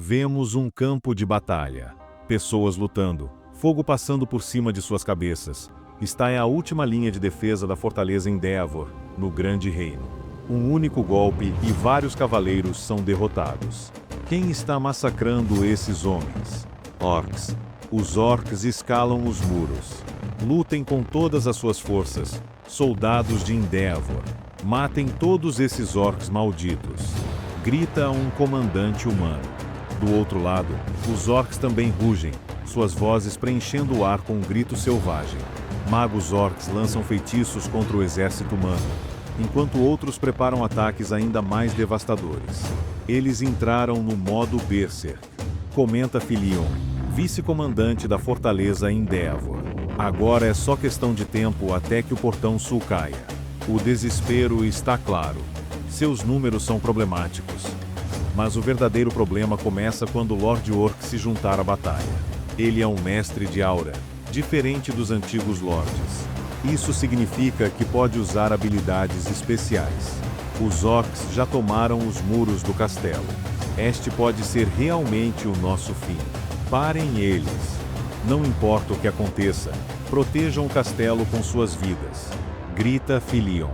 Vemos um campo de batalha. Pessoas lutando, fogo passando por cima de suas cabeças. Está a última linha de defesa da fortaleza Endeavor, no Grande Reino. Um único golpe e vários cavaleiros são derrotados. Quem está massacrando esses homens? Orcs. Os orcs escalam os muros. Lutem com todas as suas forças, soldados de Endeavor. Matem todos esses orcs malditos. Grita um comandante humano. Do outro lado, os orcs também rugem, suas vozes preenchendo o ar com um grito selvagem. Magos orcs lançam feitiços contra o exército humano, enquanto outros preparam ataques ainda mais devastadores. Eles entraram no modo Berserk. Comenta Filion, vice-comandante da fortaleza Endeavor. Agora é só questão de tempo até que o portão sul caia. O desespero está claro. Seus números são problemáticos. Mas o verdadeiro problema começa quando Lord Orc se juntar à batalha. Ele é um mestre de aura, diferente dos antigos lords. Isso significa que pode usar habilidades especiais. Os orcs já tomaram os muros do castelo. Este pode ser realmente o nosso fim. Parem eles. Não importa o que aconteça, protejam o castelo com suas vidas. Grita Filion.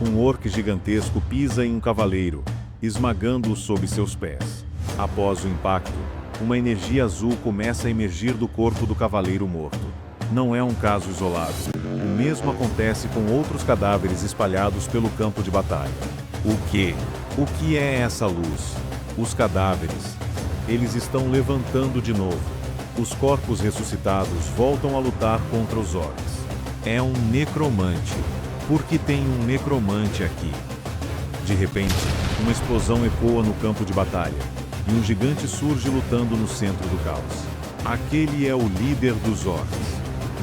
Um orc gigantesco pisa em um cavaleiro, esmagando-o sob seus pés. Após o impacto, uma energia azul começa a emergir do corpo do cavaleiro morto. Não é um caso isolado. O mesmo acontece com outros cadáveres espalhados pelo campo de batalha. O quê? O que é essa luz? Os cadáveres. Eles estão levantando de novo. Os corpos ressuscitados voltam a lutar contra os orcs. É um necromante. Por que tem um necromante aqui? De repente, uma explosão ecoa no campo de batalha, e um gigante surge lutando no centro do caos. Aquele é o líder dos orcs.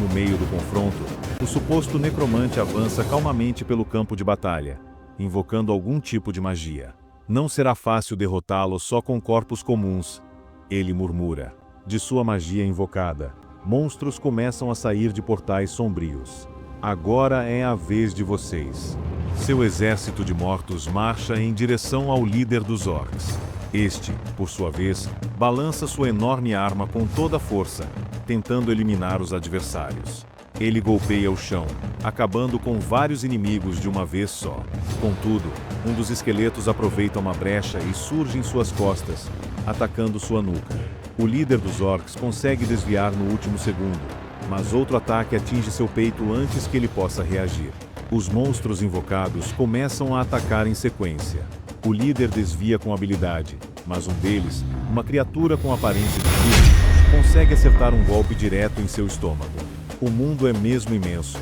No meio do confronto, o suposto necromante avança calmamente pelo campo de batalha, invocando algum tipo de magia. Não será fácil derrotá-lo só com corpos comuns. Ele murmura. De sua magia invocada, monstros começam a sair de portais sombrios. Agora é a vez de vocês. Seu exército de mortos marcha em direção ao líder dos orcs. Este, por sua vez, balança sua enorme arma com toda a força, tentando eliminar os adversários. Ele golpeia o chão, acabando com vários inimigos de uma vez só. Contudo, um dos esqueletos aproveita uma brecha e surge em suas costas, atacando sua nuca. O líder dos orcs consegue desviar no último segundo, mas outro ataque atinge seu peito antes que ele possa reagir. Os monstros invocados começam a atacar em sequência. O líder desvia com habilidade, mas um deles, uma criatura com aparência de bicho, consegue acertar um golpe direto em seu estômago. O mundo é mesmo imenso.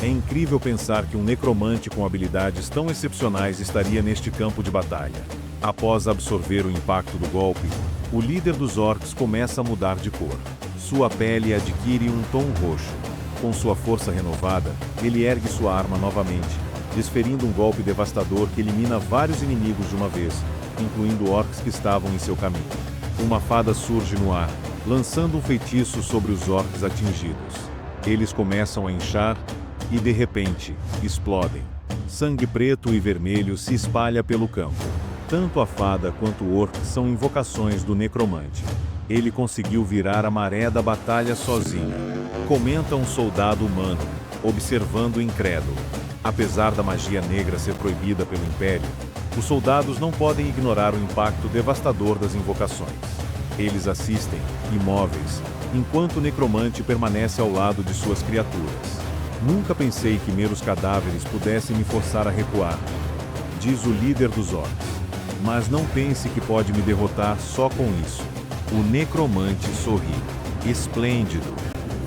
É incrível pensar que um necromante com habilidades tão excepcionais estaria neste campo de batalha. Após absorver o impacto do golpe, o líder dos orcs começa a mudar de cor. Sua pele adquire um tom roxo. Com sua força renovada, ele ergue sua arma novamente, desferindo um golpe devastador que elimina vários inimigos de uma vez, incluindo orcs que estavam em seu caminho. Uma fada surge no ar, lançando um feitiço sobre os orcs atingidos. Eles começam a inchar e, de repente, explodem. Sangue preto e vermelho se espalha pelo campo. Tanto a fada quanto o orc são invocações do necromante. Ele conseguiu virar a maré da batalha sozinho. Comenta um soldado humano, observando incrédulo. Apesar da magia negra ser proibida pelo Império, os soldados não podem ignorar o impacto devastador das invocações. Eles assistem, imóveis, enquanto o necromante permanece ao lado de suas criaturas. Nunca pensei que meros cadáveres pudessem me forçar a recuar, diz o líder dos orcs. Mas não pense que pode me derrotar só com isso. O necromante sorri. Esplêndido.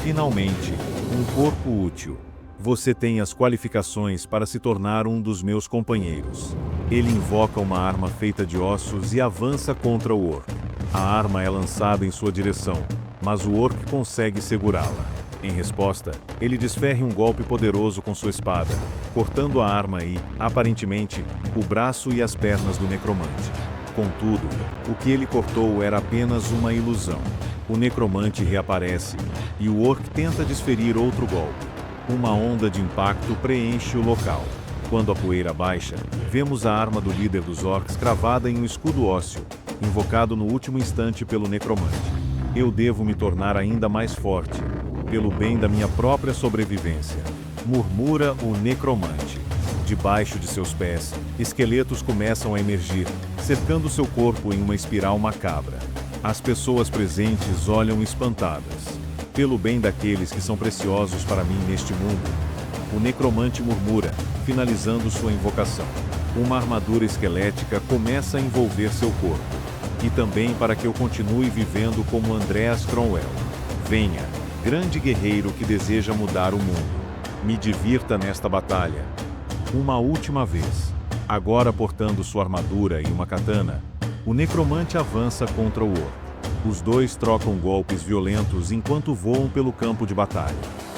Finalmente, um corpo útil. Você tem as qualificações para se tornar um dos meus companheiros. Ele invoca uma arma feita de ossos e avança contra o orc. A arma é lançada em sua direção, mas o orc consegue segurá-la. Em resposta, ele desferra um golpe poderoso com sua espada, cortando a arma e, aparentemente, o braço e as pernas do necromante. Contudo, o que ele cortou era apenas uma ilusão. O necromante reaparece, e o orc tenta desferir outro golpe. Uma onda de impacto preenche o local. Quando a poeira baixa, vemos a arma do líder dos orcs cravada em um escudo ósseo, invocado no último instante pelo necromante. Eu devo me tornar ainda mais forte, pelo bem da minha própria sobrevivência, murmura o necromante. Debaixo de seus pés, esqueletos começam a emergir, cercando seu corpo em uma espiral macabra. As pessoas presentes olham espantadas. Pelo bem daqueles que são preciosos para mim neste mundo, o necromante murmura, finalizando sua invocação. Uma armadura esquelética começa a envolver seu corpo. E também para que eu continue vivendo como Andreas Cromwell. Venha, grande guerreiro que deseja mudar o mundo. Me divirta nesta batalha. Uma última vez. Agora portando sua armadura e uma katana, o necromante avança contra o orc. Os dois trocam golpes violentos enquanto voam pelo campo de batalha.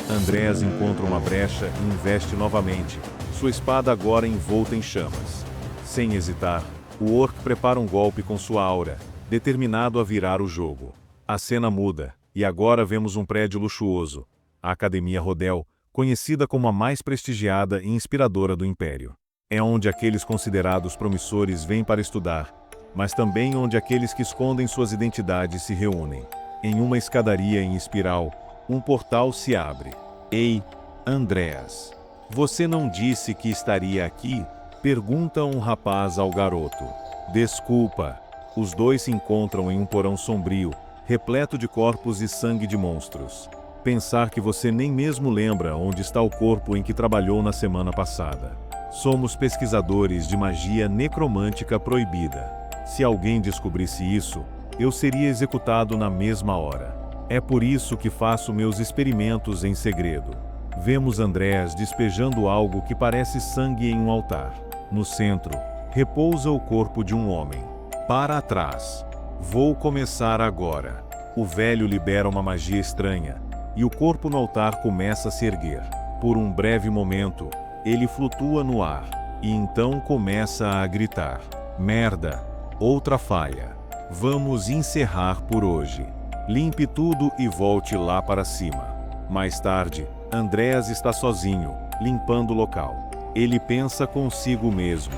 Andreas encontra uma brecha e investe novamente, sua espada agora envolta em chamas. Sem hesitar, o orc prepara um golpe com sua aura, determinado a virar o jogo. A cena muda, e agora vemos um prédio luxuoso, a Academia Rodel, conhecida como a mais prestigiada e inspiradora do Império. É onde aqueles considerados promissores vêm para estudar, mas também onde aqueles que escondem suas identidades se reúnem. Em uma escadaria em espiral, um portal se abre. Ei, Andreas, você não disse que estaria aqui? Pergunta um rapaz ao garoto. Desculpa. Os dois se encontram em um porão sombrio, repleto de corpos e sangue de monstros. Pensar que você nem mesmo lembra onde está o corpo em que trabalhou na semana passada. Somos pesquisadores de magia necromântica proibida. Se alguém descobrisse isso, eu seria executado na mesma hora. É por isso que faço meus experimentos em segredo. Vemos Andreas despejando algo que parece sangue em um altar. No centro, repousa o corpo de um homem. Para trás. Vou começar agora. O velho libera uma magia estranha, e o corpo no altar começa a se erguer. Por um breve momento, ele flutua no ar, e então começa a gritar. Merda! Outra falha. Vamos encerrar por hoje. Limpe tudo e volte lá para cima. Mais tarde, Andreas está sozinho, limpando o local. Ele pensa consigo mesmo.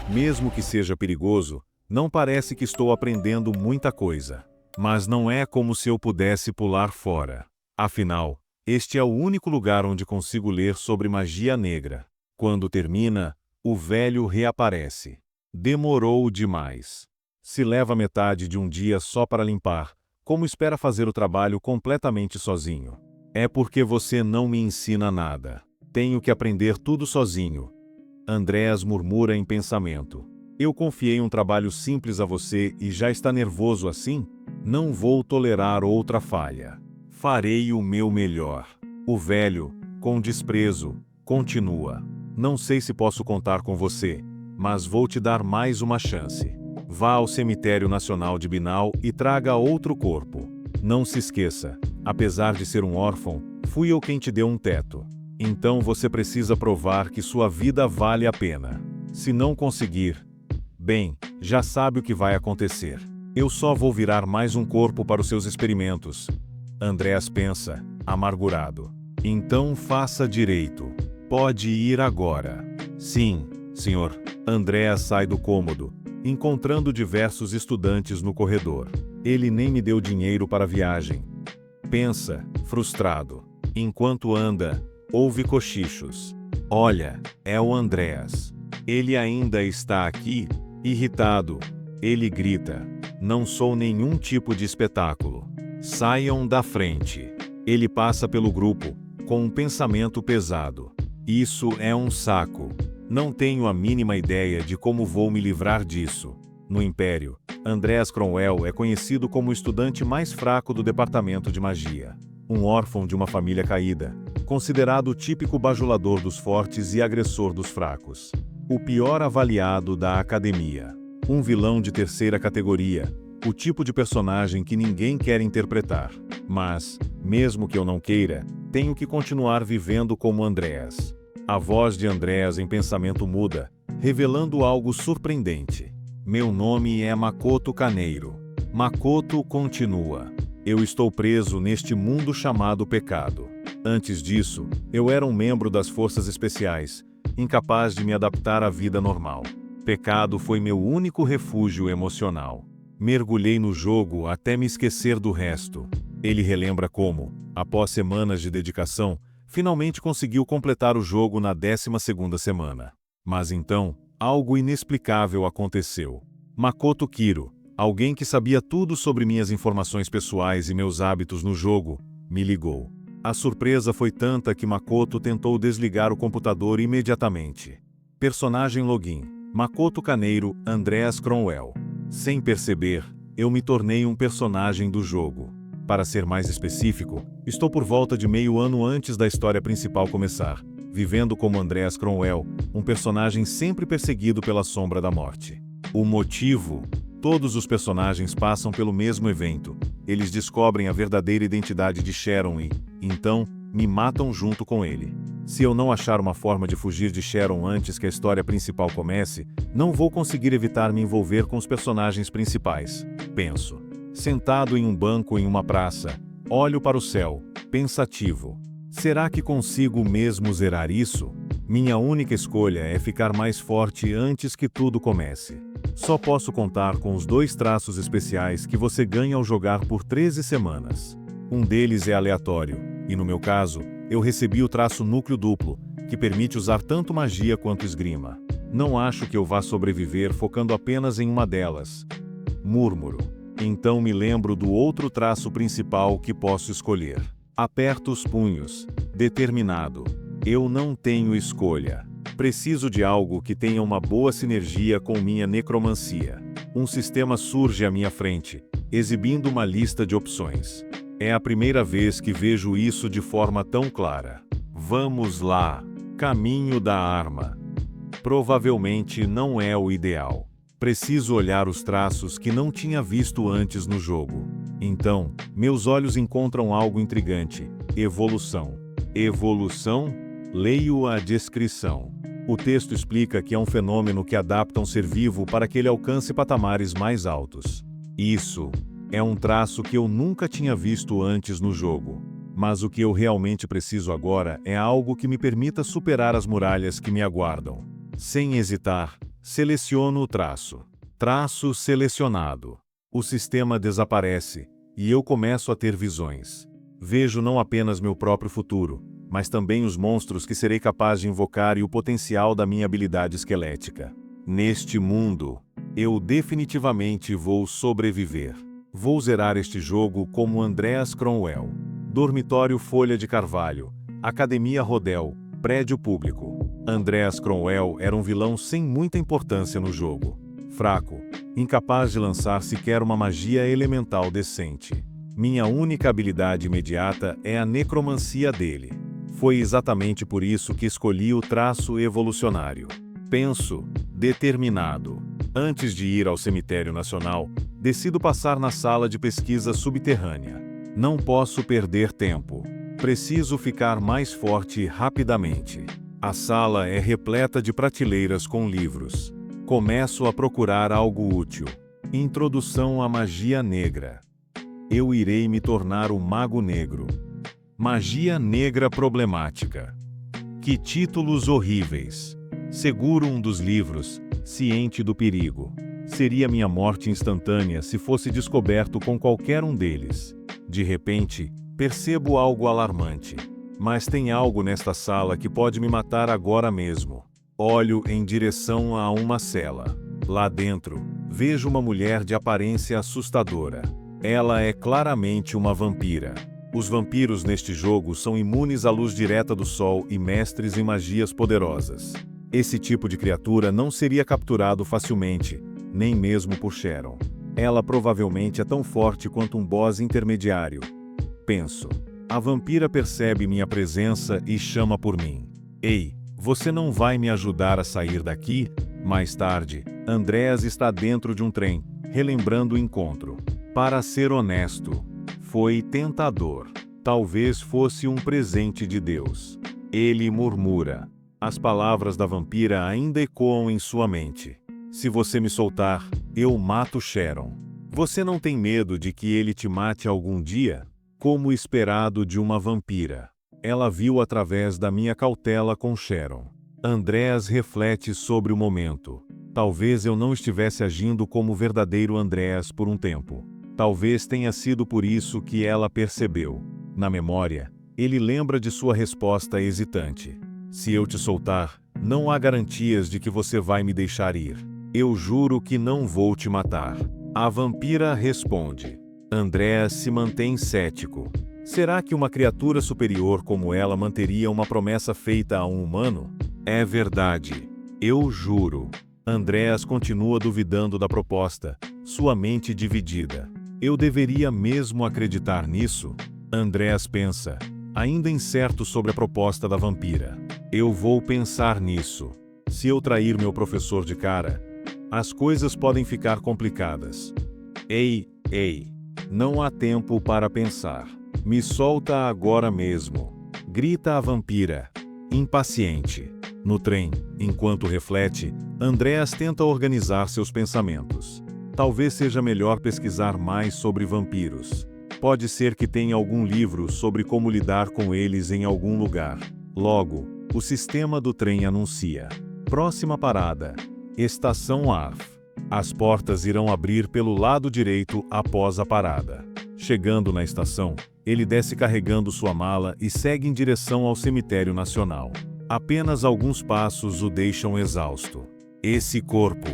Mesmo que seja perigoso, não parece que estou aprendendo muita coisa. Mas não é como se eu pudesse pular fora. Afinal, este é o único lugar onde consigo ler sobre magia negra. Quando termina, o velho reaparece. Demorou demais. Se leva metade de um dia só para limpar, como espera fazer o trabalho completamente sozinho? É porque você não me ensina nada. Tenho que aprender tudo sozinho. Andreas murmura em pensamento. Eu confiei um trabalho simples a você e já está nervoso assim? Não vou tolerar outra falha. Farei o meu melhor. O velho, com desprezo, continua. Não sei se posso contar com você, mas vou te dar mais uma chance. Vá ao Cemitério Nacional de Binal e traga outro corpo. Não se esqueça, apesar de ser um órfão, fui eu quem te deu um teto. Então você precisa provar que sua vida vale a pena. Se não conseguir, bem, já sabe o que vai acontecer. Eu só vou virar mais um corpo para os seus experimentos. Andreas pensa, amargurado. Então faça direito. Pode ir agora. Sim, senhor. Andreas sai do cômodo, encontrando diversos estudantes no corredor. Ele nem me deu dinheiro para a viagem. Pensa, frustrado. Enquanto anda, ouve cochichos. Olha, é o Andreas. Ele ainda está aqui? Irritado, ele grita. Não sou nenhum tipo de espetáculo. Saiam da frente. Ele passa pelo grupo, com um pensamento pesado. Isso é um saco. Não tenho a mínima ideia de como vou me livrar disso. No Império, Andreas Cromwell é conhecido como o estudante mais fraco do departamento de magia. Um órfão de uma família caída, considerado o típico bajulador dos fortes e agressor dos fracos. O pior avaliado da academia. Um vilão de terceira categoria, o tipo de personagem que ninguém quer interpretar. Mas, mesmo que eu não queira, tenho que continuar vivendo como Andreas. A voz de Andreas em pensamento muda, revelando algo surpreendente. Meu nome é Makoto Kaneiro. Makoto continua. Eu estou preso neste mundo chamado pecado. Antes disso, eu era um membro das forças especiais, incapaz de me adaptar à vida normal. Pecado foi meu único refúgio emocional. Mergulhei no jogo até me esquecer do resto. Ele relembra como, após semanas de dedicação, finalmente conseguiu completar o jogo na 12ª semana. Mas então, algo inexplicável aconteceu. Makoto Kiro, alguém que sabia tudo sobre minhas informações pessoais e meus hábitos no jogo, me ligou. A surpresa foi tanta que Makoto tentou desligar o computador imediatamente. Personagem login: Makoto Kaneiro, Andreas Cromwell. Sem perceber, eu me tornei um personagem do jogo. Para ser mais específico, estou por volta de meio ano antes da história principal começar, vivendo como Andreas Cromwell, um personagem sempre perseguido pela sombra da morte. O motivo? Todos os personagens passam pelo mesmo evento. Eles descobrem a verdadeira identidade de Sharon e, então, me matam junto com ele. Se eu não achar uma forma de fugir de Sharon antes que a história principal comece, não vou conseguir evitar me envolver com os personagens principais. Penso. Sentado em um banco em uma praça, olho para o céu, pensativo. Será que consigo mesmo zerar isso? Minha única escolha é ficar mais forte antes que tudo comece. Só posso contar com os 2 traços especiais que você ganha ao jogar por 13 semanas. Um deles é aleatório, e no meu caso, eu recebi o traço núcleo duplo, que permite usar tanto magia quanto esgrima. Não acho que eu vá sobreviver focando apenas em uma delas. Murmuro. Então me lembro do outro traço principal que posso escolher. Aperto os punhos. Determinado. Eu não tenho escolha. Preciso de algo que tenha uma boa sinergia com minha necromancia. Um sistema surge à minha frente, exibindo uma lista de opções. É a primeira vez que vejo isso de forma tão clara. Vamos lá. Caminho da arma. Provavelmente não é o ideal. Preciso olhar os traços que não tinha visto antes no jogo. Então, meus olhos encontram algo intrigante. Evolução. Evolução? Leio a descrição. O texto explica que é um fenômeno que adapta um ser vivo para que ele alcance patamares mais altos. Isso é um traço que eu nunca tinha visto antes no jogo. Mas o que eu realmente preciso agora é algo que me permita superar as muralhas que me aguardam. Sem hesitar, seleciono o traço. Traço selecionado. O sistema desaparece, e eu começo a ter visões. Vejo não apenas meu próprio futuro, mas também os monstros que serei capaz de invocar e o potencial da minha habilidade esquelética. Neste mundo, eu definitivamente vou sobreviver. Vou zerar este jogo como Andreas Cromwell. Dormitório Folha de Carvalho, Academia Rodel, prédio público. Andreas Cromwell era um vilão sem muita importância no jogo. Fraco, incapaz de lançar sequer uma magia elemental decente. Minha única habilidade imediata é a necromancia dele. Foi exatamente por isso que escolhi o traço evolucionário. Penso, determinado. Antes de ir ao cemitério nacional, decido passar na sala de pesquisa subterrânea. Não posso perder tempo. Preciso ficar mais forte rapidamente. A sala é repleta de prateleiras com livros. Começo a procurar algo útil. Introdução à magia negra. Eu irei me tornar o Mago Negro. Magia negra problemática. Que títulos horríveis. Seguro um dos livros, ciente do perigo. Seria minha morte instantânea se fosse descoberto com qualquer um deles. De repente, percebo algo alarmante. Mas tem algo nesta sala que pode me matar agora mesmo. Olho em direção a uma cela. Lá dentro, vejo uma mulher de aparência assustadora. Ela é claramente uma vampira. Os vampiros neste jogo são imunes à luz direta do sol e mestres em magias poderosas. Esse tipo de criatura não seria capturado facilmente, nem mesmo por Sharon. Ela provavelmente é tão forte quanto um boss intermediário. Penso. A vampira percebe minha presença e chama por mim. Ei, você não vai me ajudar a sair daqui? Mais tarde, Andreas está dentro de um trem, relembrando o encontro. Para ser honesto, foi tentador. Talvez fosse um presente de Deus. Ele murmura. As palavras da vampira ainda ecoam em sua mente. Se você me soltar, eu mato Sharon. Você não tem medo de que ele te mate algum dia? Como esperado de uma vampira. Ela viu através da minha cautela com Sharon. Andreas reflete sobre o momento. Talvez eu não estivesse agindo como o verdadeiro Andreas por um tempo. Talvez tenha sido por isso que ela percebeu. Na memória, ele lembra de sua resposta hesitante. Se eu te soltar, não há garantias de que você vai me deixar ir. Eu juro que não vou te matar. A vampira responde. Andreas se mantém cético. Será que uma criatura superior como ela manteria uma promessa feita a um humano? É verdade. Eu juro. Andreas continua duvidando da proposta, sua mente dividida. Eu deveria mesmo acreditar nisso? Andreas pensa, ainda incerto sobre a proposta da vampira. Eu vou pensar nisso. Se eu trair meu professor de cara, as coisas podem ficar complicadas. Ei, não há tempo para pensar. Me solta agora mesmo. Grita a vampira, impaciente. No trem, enquanto reflete, Andreas tenta organizar seus pensamentos. Talvez seja melhor pesquisar mais sobre vampiros. Pode ser que tenha algum livro sobre como lidar com eles em algum lugar. Logo, o sistema do trem anuncia. Próxima parada. Estação Arf. As portas irão abrir pelo lado direito após a parada. Chegando na estação, ele desce carregando sua mala e segue em direção ao cemitério nacional. Apenas alguns passos o deixam exausto. Esse corpo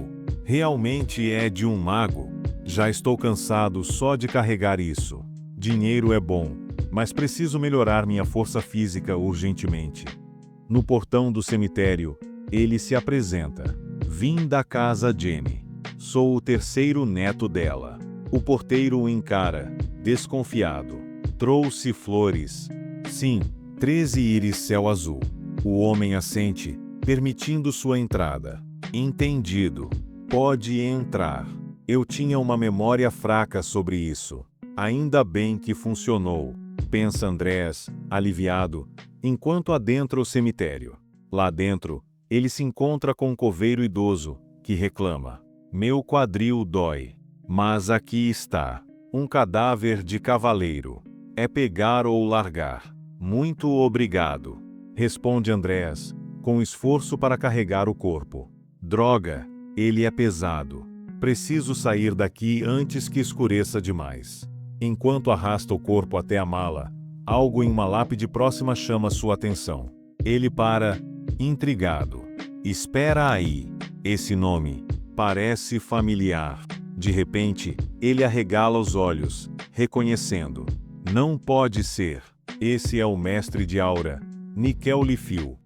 realmente é de um mago? Já estou cansado só de carregar isso. Dinheiro é bom, mas preciso melhorar minha força física urgentemente. No portão do cemitério, ele se apresenta. Vim da casa Jenny. Sou o terceiro neto dela. O porteiro o encara, desconfiado. Trouxe flores. Sim, 13 íris céu azul. O homem assente, permitindo sua entrada. Entendido. Pode entrar. Eu tinha uma memória fraca sobre isso. Ainda bem que funcionou, pensa Andreas, aliviado, enquanto adentra o cemitério. Lá dentro, ele se encontra com um coveiro idoso, que reclama. Meu quadril dói. Mas aqui está. Um cadáver de cavaleiro. É pegar ou largar. Muito obrigado. Responde Andreas, com esforço para carregar o corpo. Droga, ele é pesado. Preciso sair daqui antes que escureça demais. Enquanto arrasta o corpo até a mala, algo em uma lápide próxima chama sua atenção. Ele para, intrigado. Espera aí. Esse nome parece familiar. De repente, ele arregala os olhos, reconhecendo. Não pode ser. Esse é o mestre de aura, Nikel Lifil.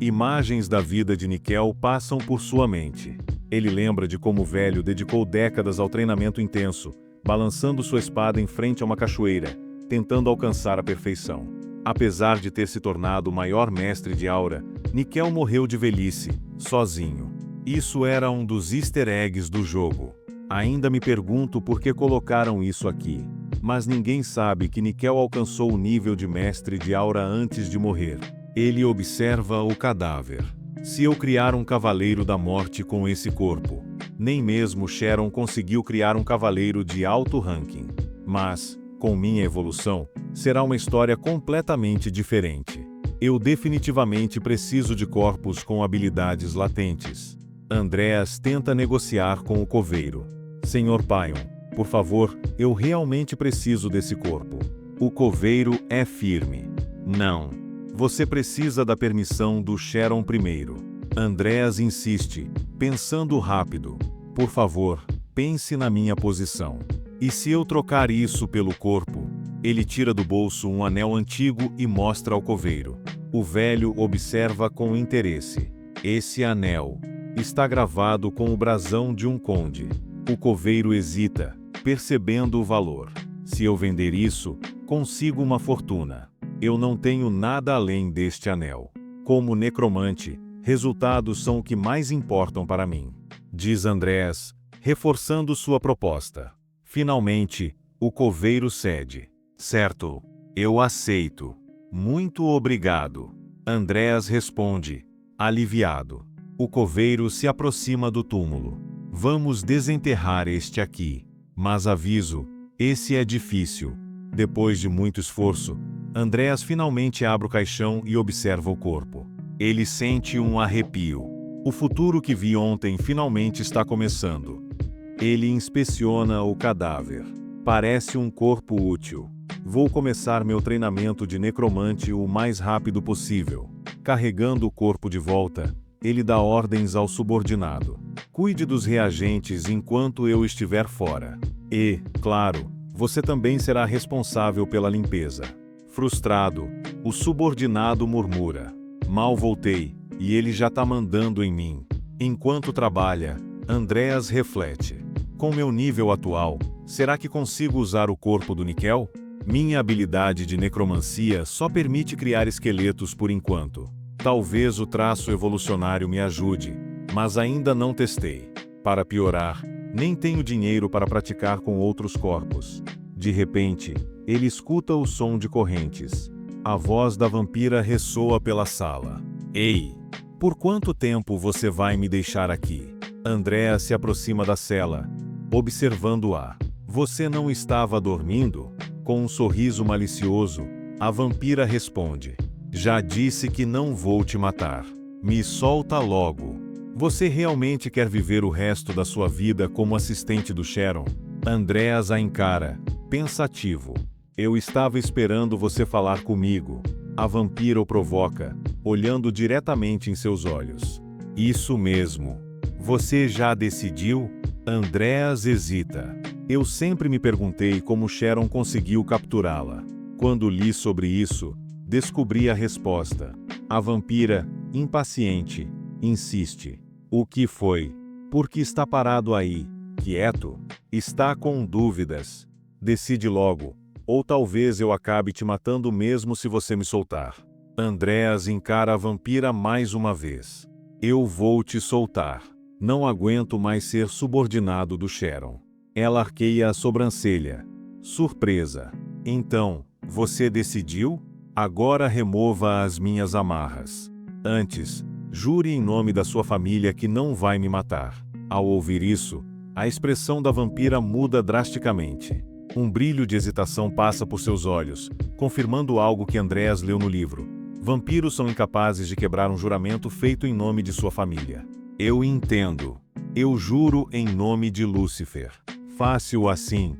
Imagens da vida de Nikel passam por sua mente. Ele lembra de como o velho dedicou décadas ao treinamento intenso, balançando sua espada em frente a uma cachoeira, tentando alcançar a perfeição. Apesar de ter se tornado o maior mestre de aura, Nikel morreu de velhice, sozinho. Isso era um dos easter eggs do jogo. Ainda me pergunto por que colocaram isso aqui. Mas ninguém sabe que Nikel alcançou o nível de mestre de aura antes de morrer. Ele observa o cadáver. Se eu criar um cavaleiro da morte com esse corpo, nem mesmo Sharon conseguiu criar um cavaleiro de alto ranking. Mas, com minha evolução, será uma história completamente diferente. Eu definitivamente preciso de corpos com habilidades latentes. Andreas tenta negociar com o coveiro. Senhor Pion, por favor, eu realmente preciso desse corpo. O coveiro é firme. Não. Você precisa da permissão do Sharon primeiro. Andreas insiste, pensando rápido. Por favor, pense na minha posição. E se eu trocar isso pelo corpo? Ele tira do bolso um anel antigo e mostra ao coveiro. O velho observa com interesse. Esse anel está gravado com o brasão de um conde. O coveiro hesita, percebendo o valor. Se eu vender isso, consigo uma fortuna. Eu não tenho nada além deste anel. Como necromante, resultados são o que mais importam para mim, diz Andreas, reforçando sua proposta. Finalmente, o coveiro cede. Certo, eu aceito. Muito obrigado. Andreas responde, aliviado. O coveiro se aproxima do túmulo. Vamos desenterrar este aqui. Mas aviso, esse é difícil. Depois de muito esforço, Andreas finalmente abre o caixão e observa o corpo. Ele sente um arrepio. O futuro que vi ontem finalmente está começando. Ele inspeciona o cadáver. Parece um corpo útil. Vou começar meu treinamento de necromante o mais rápido possível. Carregando o corpo de volta, ele dá ordens ao subordinado. Cuide dos reagentes enquanto eu estiver fora. E, claro, você também será responsável pela limpeza. Frustrado, o subordinado murmura. Mal voltei, e ele já tá mandando em mim. Enquanto trabalha, Andreas reflete. Com meu nível atual, será que consigo usar o corpo do Níquel? Minha habilidade de necromancia só permite criar esqueletos por enquanto. Talvez o traço evolucionário me ajude, mas ainda não testei. Para piorar, nem tenho dinheiro para praticar com outros corpos. De repente, ele escuta o som de correntes. A voz da vampira ressoa pela sala. Ei, por quanto tempo você vai me deixar aqui? Andrea se aproxima da cela, observando-a. Você não estava dormindo? Com um sorriso malicioso, a vampira responde. Já disse que não vou te matar. Me solta logo. Você realmente quer viver o resto da sua vida como assistente do Sharon? Andreas a encara, pensativo. Eu estava esperando você falar comigo. A vampira o provoca, olhando diretamente em seus olhos. Isso mesmo. Você já decidiu? Andreas hesita. Eu sempre me perguntei como Sharon conseguiu capturá-la. Quando li sobre isso, descobri a resposta. A vampira, impaciente, insiste. O que foi? Por que está parado aí, quieto? Está com dúvidas. Decide logo, ou talvez eu acabe te matando mesmo se você me soltar. Andreas encara a vampira mais uma vez. Eu vou te soltar. Não aguento mais ser subordinado do Sharon. Ela arqueia a sobrancelha. Surpresa. Então, você decidiu? Agora remova as minhas amarras. Antes, jure em nome da sua família que não vai me matar. Ao ouvir isso, a expressão da vampira muda drasticamente. Um brilho de hesitação passa por seus olhos, confirmando algo que Andreas leu no livro. Vampiros são incapazes de quebrar um juramento feito em nome de sua família. Eu entendo. Eu juro em nome de Lúcifer. Fácil assim.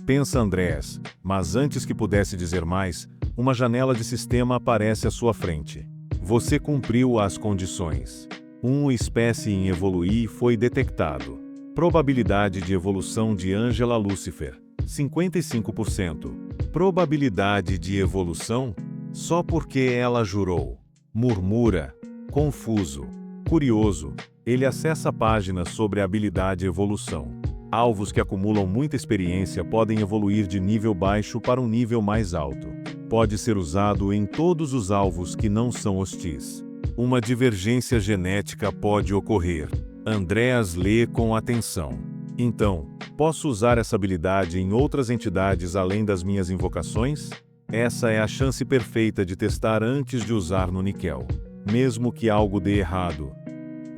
Pensa Andreas, mas antes que pudesse dizer mais, uma janela de sistema aparece à sua frente. Você cumpriu as condições. Uma espécie em evoluir foi detectado. Probabilidade de evolução de Angela Lúcifer, 55%. Probabilidade de evolução? Só porque ela jurou. Murmura, confuso. Curioso, ele acessa páginas sobre a habilidade evolução. Alvos que acumulam muita experiência podem evoluir de nível baixo para um nível mais alto. Pode ser usado em todos os alvos que não são hostis. Uma divergência genética pode ocorrer. Andreas lê com atenção. Então, posso usar essa habilidade em outras entidades além das minhas invocações? Essa é a chance perfeita de testar antes de usar no Níquel. Mesmo que algo dê errado,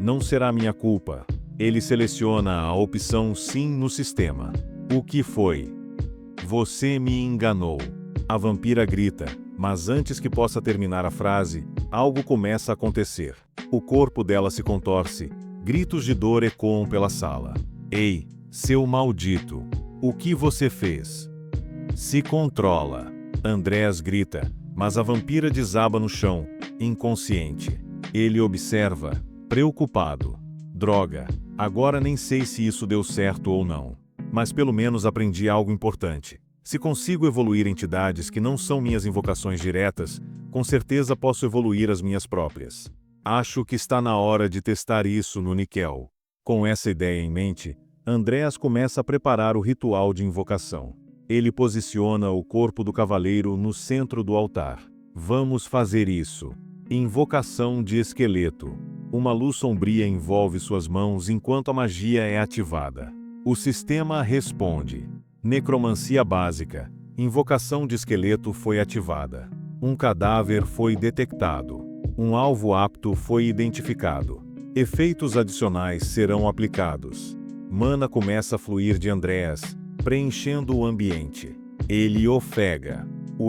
não será minha culpa. Ele seleciona a opção Sim no sistema. O que foi? Você me enganou. A vampira grita, mas antes que possa terminar a frase, algo começa a acontecer. O corpo dela se contorce. Gritos de dor ecoam pela sala. Ei, seu maldito! O que você fez? Se controla. Andreas grita, mas a vampira desaba no chão, inconsciente. Ele observa, preocupado. Droga, agora nem sei se isso deu certo ou não. Mas pelo menos aprendi algo importante. Se consigo evoluir entidades que não são minhas invocações diretas, com certeza posso evoluir as minhas próprias. Acho que está na hora de testar isso no Níquel. Com essa ideia em mente, Andreas começa a preparar o ritual de invocação. Ele posiciona o corpo do cavaleiro no centro do altar. Vamos fazer isso. Invocação de esqueleto. Uma luz sombria envolve suas mãos enquanto a magia é ativada. O sistema responde. Necromancia básica. Invocação de esqueleto foi ativada. Um cadáver foi detectado. Um alvo apto foi identificado. Efeitos adicionais serão aplicados. Mana começa a fluir de Andreas, preenchendo o ambiente. Ele ofega.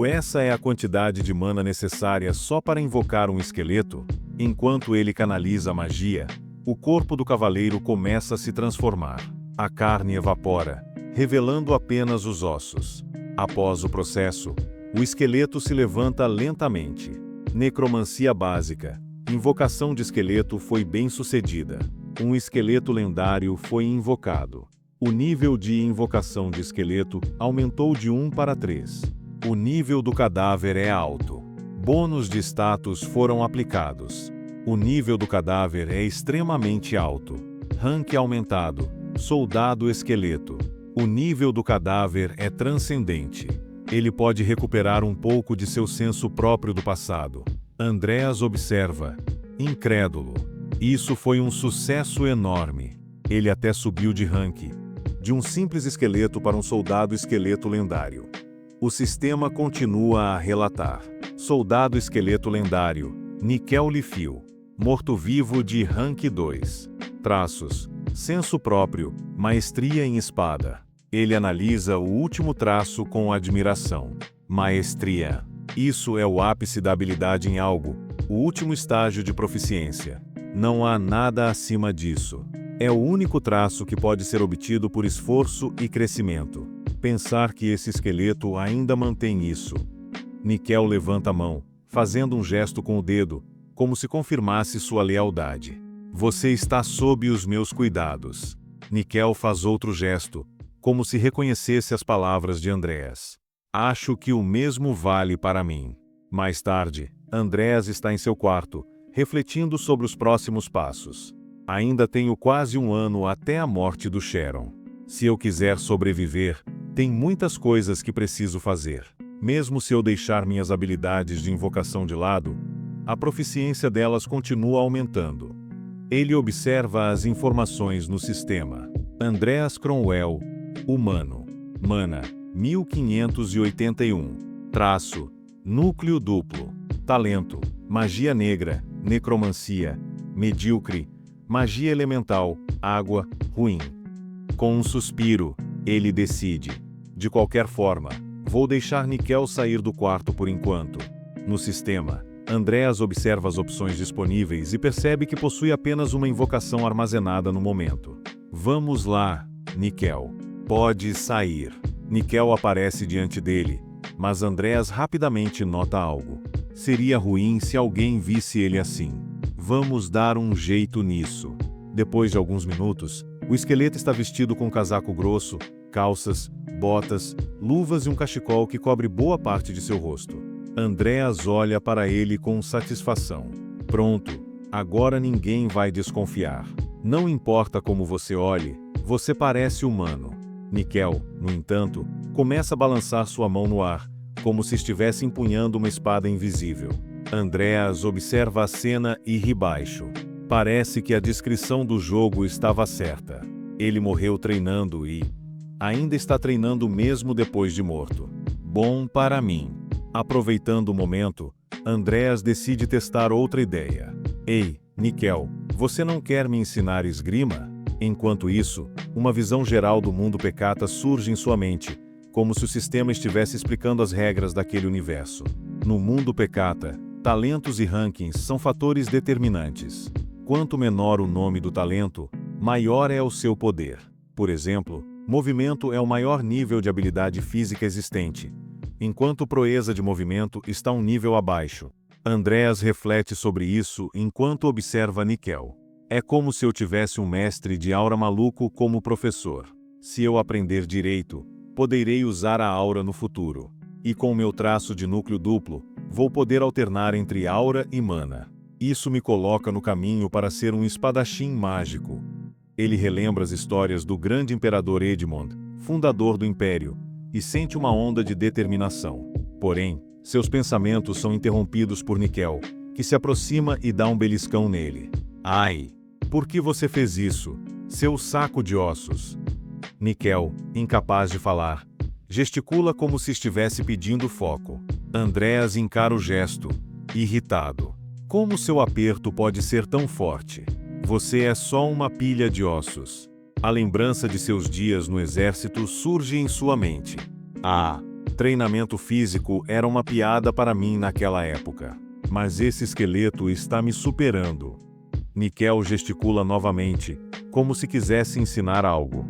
Essa é a quantidade de mana necessária só para invocar um esqueleto? Enquanto ele canaliza a magia, o corpo do cavaleiro começa a se transformar. A carne evapora, revelando apenas os ossos. Após o processo, o esqueleto se levanta lentamente. Necromancia básica. Invocação de esqueleto foi bem sucedida. Um esqueleto lendário foi invocado. O nível de invocação de esqueleto aumentou de 1 para 3. O nível do cadáver é alto. Bônus de status foram aplicados. O nível do cadáver é extremamente alto. Rank aumentado. Soldado esqueleto. O nível do cadáver é transcendente. Ele pode recuperar um pouco de seu senso próprio do passado. Andreas observa. Incrédulo. Isso foi um sucesso enorme. Ele até subiu de rank. De um simples esqueleto para um soldado esqueleto lendário. O sistema continua a relatar. Soldado esqueleto lendário. Nickel Lifil. Morto-vivo de rank 2. Traços. Senso próprio. Maestria em espada. Ele analisa o último traço com admiração. Maestria. Isso é o ápice da habilidade em algo. O último estágio de proficiência. Não há nada acima disso. É o único traço que pode ser obtido por esforço e crescimento. Pensar que esse esqueleto ainda mantém isso. Nickel levanta a mão, fazendo um gesto com o dedo, como se confirmasse sua lealdade. Você está sob os meus cuidados. Nickel faz outro gesto, como se reconhecesse as palavras de Andreas. Acho que o mesmo vale para mim. Mais tarde, Andreas está em seu quarto, refletindo sobre os próximos passos. Ainda tenho quase um ano até a morte do Sharon. Se eu quiser sobreviver, tem muitas coisas que preciso fazer. Mesmo se eu deixar minhas habilidades de invocação de lado, a proficiência delas continua aumentando. Ele observa as informações no sistema. Andreas Cromwell, humano. Mana, 1581. Traço, núcleo duplo. Talento, magia negra, necromancia, medíocre, magia elemental, água, ruim. Com um suspiro, ele decide. De qualquer forma, vou deixar Nickel sair do quarto por enquanto. No sistema, Andreas observa as opções disponíveis e percebe que possui apenas uma invocação armazenada no momento. Vamos lá, Nickel. Pode sair. Nickel aparece diante dele, mas Andreas rapidamente nota algo. Seria ruim se alguém visse ele assim. Vamos dar um jeito nisso. Depois de alguns minutos, o esqueleto está vestido com um casaco grosso, calças, botas, luvas e um cachecol que cobre boa parte de seu rosto. Andreas olha para ele com satisfação. Pronto, agora ninguém vai desconfiar. Não importa como você olhe, você parece humano. Nickel, no entanto, começa a balançar sua mão no ar, como se estivesse empunhando uma espada invisível. Andreas observa a cena e ri baixo. Parece que a descrição do jogo estava certa. Ele morreu treinando e ainda está treinando mesmo depois de morto. Bom para mim. Aproveitando o momento, Andreas decide testar outra ideia. Ei, Nickel, você não quer me ensinar esgrima? Enquanto isso, uma visão geral do mundo Pecata surge em sua mente, como se o sistema estivesse explicando as regras daquele universo. No mundo Pecata, talentos e rankings são fatores determinantes. Quanto menor o nome do talento, maior é o seu poder. Por exemplo, movimento é o maior nível de habilidade física existente, enquanto proeza de movimento está um nível abaixo. Andreas reflete sobre isso enquanto observa Nickel. É como se eu tivesse um mestre de aura maluco como professor. Se eu aprender direito, poderei usar a aura no futuro. E com meu traço de núcleo duplo, vou poder alternar entre aura e mana. Isso me coloca no caminho para ser um espadachim mágico. Ele relembra as histórias do grande imperador Edmond, fundador do Império, e sente uma onda de determinação. Porém, seus pensamentos são interrompidos por Nickel, que se aproxima e dá um beliscão nele. Ai! Por que você fez isso, seu saco de ossos? Nickel, incapaz de falar, gesticula como se estivesse pedindo foco. Andreas encara o gesto, irritado. Como seu aperto pode ser tão forte? Você é só uma pilha de ossos. A lembrança de seus dias no exército surge em sua mente. Ah, treinamento físico era uma piada para mim naquela época. Mas esse esqueleto está me superando. Nikel gesticula novamente, como se quisesse ensinar algo.